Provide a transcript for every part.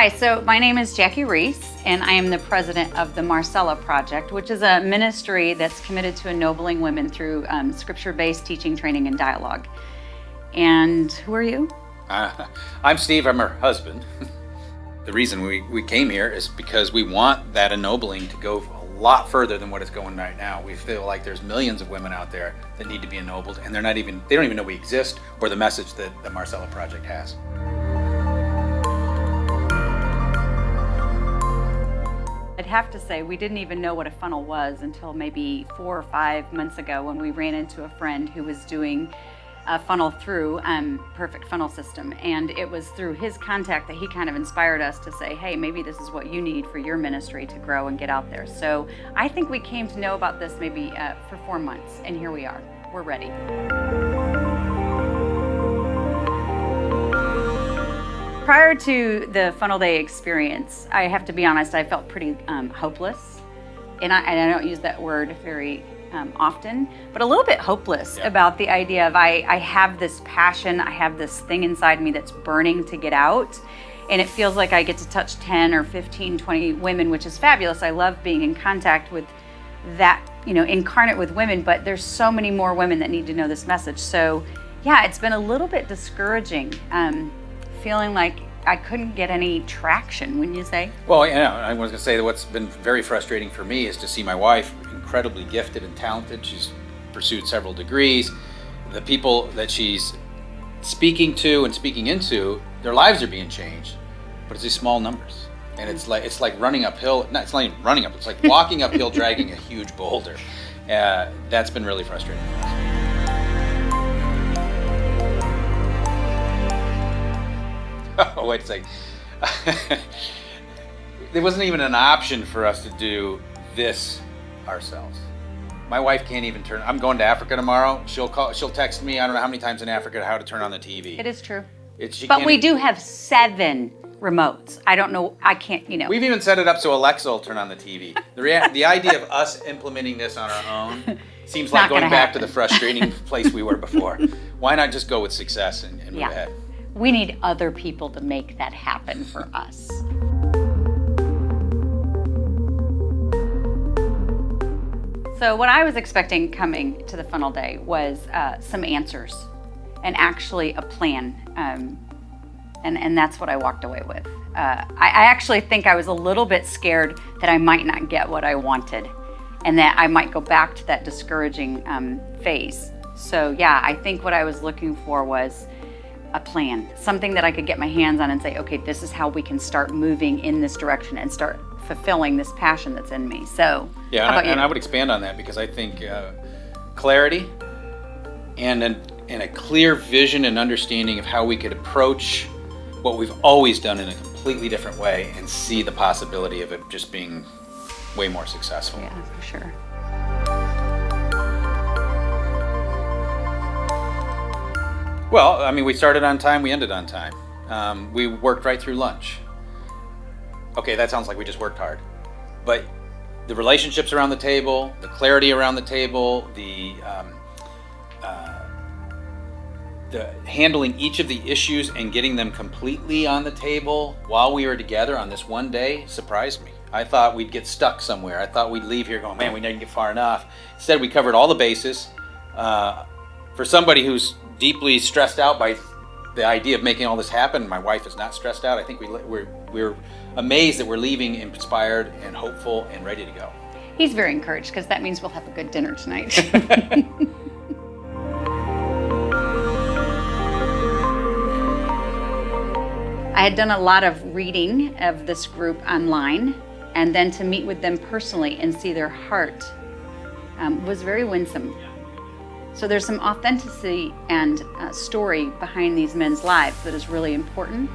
Hi, so my name is Jackie Roese, and I am the president of the Marcella Project, which is a ministry that's committed to ennobling women through scripture-based teaching, training, and dialogue. And who are you? I'm Steve, I'm her husband. The reason we came here is because we want that ennobling to go a lot further than what it's going right now. We feel like there's millions of women out there that need to be ennobled, and they don't even know we exist or the message that the Marcella Project has. I'd have to say we didn't even know what a funnel was until maybe 4 or 5 months ago when we ran into a friend who was doing a funnel through Perfect Funnel System, and it was through his contact that he kind of inspired us to say, hey, maybe this is what you need for your ministry to grow and get out there. So I think we came to know about this maybe for 4 months, and here we are. We're ready. Prior to the Funnel Day experience, I have to be honest, I felt pretty hopeless, and I don't use that word very often, but a little bit hopeless about the idea of I have this passion, I have this thing inside me that's burning to get out, and it feels like I get to touch 10 or 15, 20 women, which is fabulous. I love being in contact with that, incarnate with women, but there's so many more women that need to know this message. So yeah, it's been a little bit discouraging, feeling like I couldn't get any traction, wouldn't you say? Well, I was going to say that what's been very frustrating for me is to see my wife, incredibly gifted and talented. She's pursued several degrees. The people that she's speaking to and speaking into, their lives are being changed, but it's these small numbers. And it's like running uphill. No, it's not even running up. It's like walking uphill, dragging a huge boulder. That's been really frustrating for us. Oh, wait a second. There wasn't even an option for us to do this ourselves. My wife can't even turn. I'm going to Africa tomorrow. She'll text me, I don't know how many times in Africa, how to turn on the TV. It is true. But we do have 7 remotes. I don't know, I can't, We've even set it up so Alexa will turn on the TV. The idea of us implementing this on our own seems like going back to the frustrating place we were before. Why not just go with success and move ahead? We need other people to make that happen for us. So what I was expecting coming to the Funnel Day was some answers and actually a plan. And that's what I walked away with. I actually think I was a little bit scared that I might not get what I wanted and that I might go back to that discouraging phase. So yeah, I think what I was looking for was a plan, something that I could get my hands on and say, okay, this is how we can start moving in this direction and start fulfilling this passion that's in me. So yeah, and I would expand on that because I think clarity and a clear vision and understanding of how we could approach what we've always done in a completely different way and see the possibility of it just being way more successful. Yeah, for sure. Well, we started on time, we ended on time. We worked right through lunch. Okay, that sounds like we just worked hard. But the relationships around the table, the clarity around the table, the handling each of the issues and getting them completely on the table while we were together on this one day surprised me. I thought we'd get stuck somewhere. I thought we'd leave here going, man, we didn't get far enough. Instead, we covered all the bases. For somebody who's deeply stressed out by the idea of making all this happen, my wife is not stressed out. I think we're amazed that we're leaving inspired and hopeful and ready to go. He's very encouraged because that means we'll have a good dinner tonight. I had done a lot of reading of this group online, and then to meet with them personally and see their heart was very winsome. So there's some authenticity and story behind these men's lives that is really important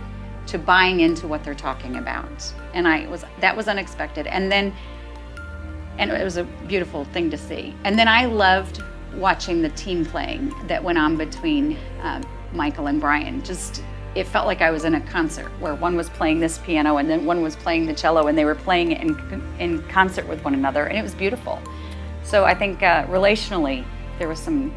to buying into what they're talking about. And that was unexpected. And it was a beautiful thing to see. And then I loved watching the team playing that went on between Michael and Bryan. It felt like I was in a concert where one was playing this piano and then one was playing the cello, and they were playing it in concert with one another, and it was beautiful. So I think relationally, there was some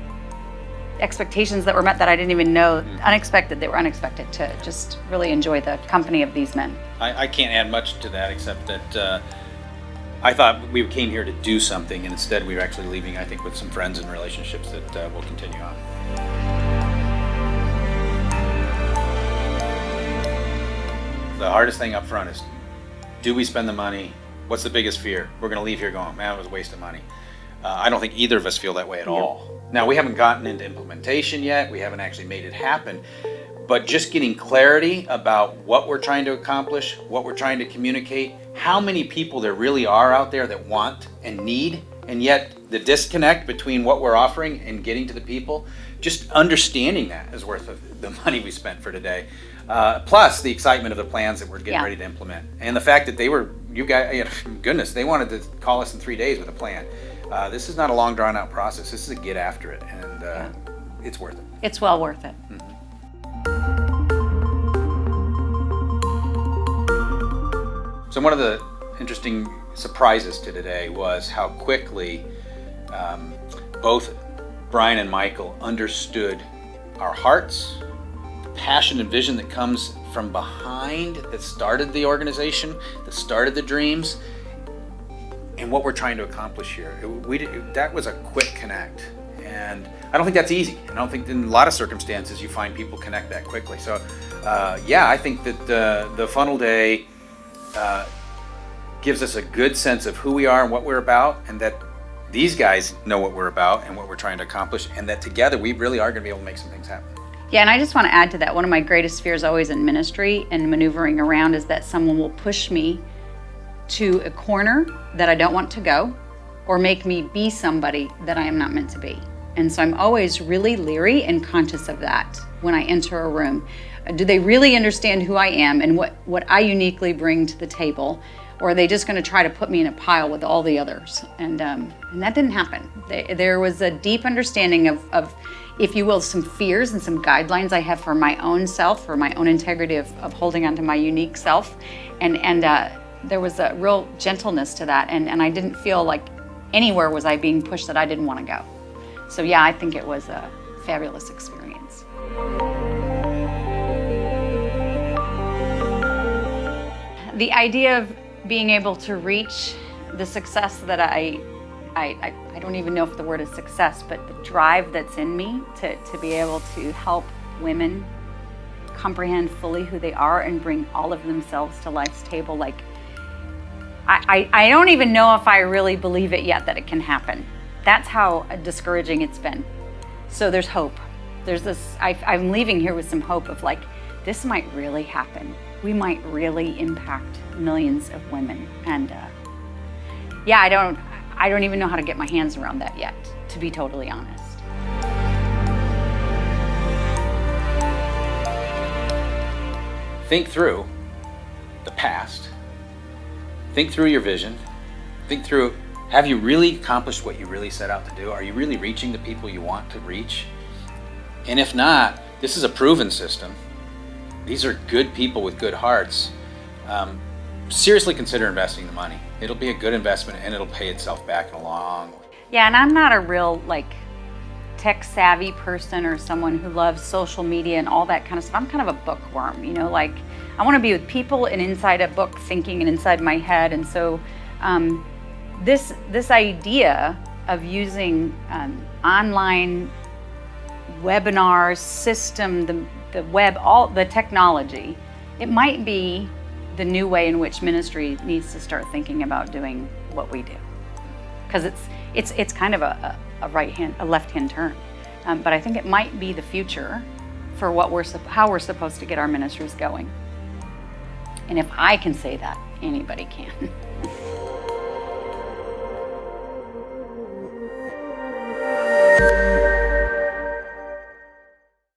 expectations that were met that I didn't even know, unexpected, they were unexpected, to just really enjoy the company of these men. I can't add much to that except that I thought we came here to do something, and instead we were actually leaving, I think, with some friends and relationships that will continue on. The hardest thing up front is, do we spend the money? What's the biggest fear? We're going to leave here going, man, it was a waste of money. I don't think either of us feel that way at all. Now, we haven't gotten into implementation yet. We haven't actually made it happen. But just getting clarity about what we're trying to accomplish, what we're trying to communicate, how many people there really are out there that want and need, and yet the disconnect between what we're offering and getting to the people, just understanding that is worth the money we spent for today. Plus the excitement of the plans that we're getting ready to implement. And the fact that you guys, goodness, they wanted to call us in 3 days with a plan. This is not a long drawn out process. This is a get after it, and it's worth it. It's well worth it. Mm-hmm. So one of the interesting surprises to today was how quickly both Bryan and Michael understood our hearts, the passion and vision that comes from behind, that started the organization, that started the dreams, and what we're trying to accomplish here. That was a quick connect, and I don't think that's easy. I don't think in a lot of circumstances you find people connect that quickly. So I think that the funnel day gives us a good sense of who we are and what we're about, and that these guys know what we're about and what we're trying to accomplish, and that together we really are going to be able to make some things happen. Yeah, and I just want to add to that, one of my greatest fears always in ministry and maneuvering around is that someone will push me to a corner that I don't want to go, or make me be somebody that I am not meant to be. And so I'm always really leery and conscious of that when I enter a room. Do they really understand who I am and what I uniquely bring to the table? Or are they just going to try to put me in a pile with all the others? And that didn't happen. There was a deep understanding of, if you will, some fears and some guidelines I have for my own self, for my own integrity of holding on to my unique self. And there was a real gentleness to that. And I didn't feel like anywhere was I being pushed that I didn't want to go. So yeah, I think it was a fabulous experience. The idea of being able to reach the success that I don't even know if the word is success, but the drive that's in me to be able to help women comprehend fully who they are and bring all of themselves to life's table. Like, I don't even know if I really believe it yet that it can happen. That's how discouraging it's been. So there's hope. There's this, I'm leaving here with some hope of like, this might really happen. We might really impact millions of women. And I don't even know how to get my hands around that yet, to be totally honest. Think through the past. Think through your vision. Think through, have you really accomplished what you really set out to do? Are you really reaching the people you want to reach? And if not, this is a proven system. These are good people with good hearts. Seriously consider investing the money. It'll be a good investment and it'll pay itself back in a long way. Yeah, and I'm not a real tech savvy person or someone who loves social media and all that kind of stuff. I'm kind of a bookworm, I want to be with people and inside a book thinking and inside my head. And so this idea of using online webinars, system, the web, all the technology, it might be the new way in which ministry needs to start thinking about doing what we do, because it's kind of a left-hand turn, but I think it might be the future for how we're supposed to get our ministries going. And if I can say that, anybody can.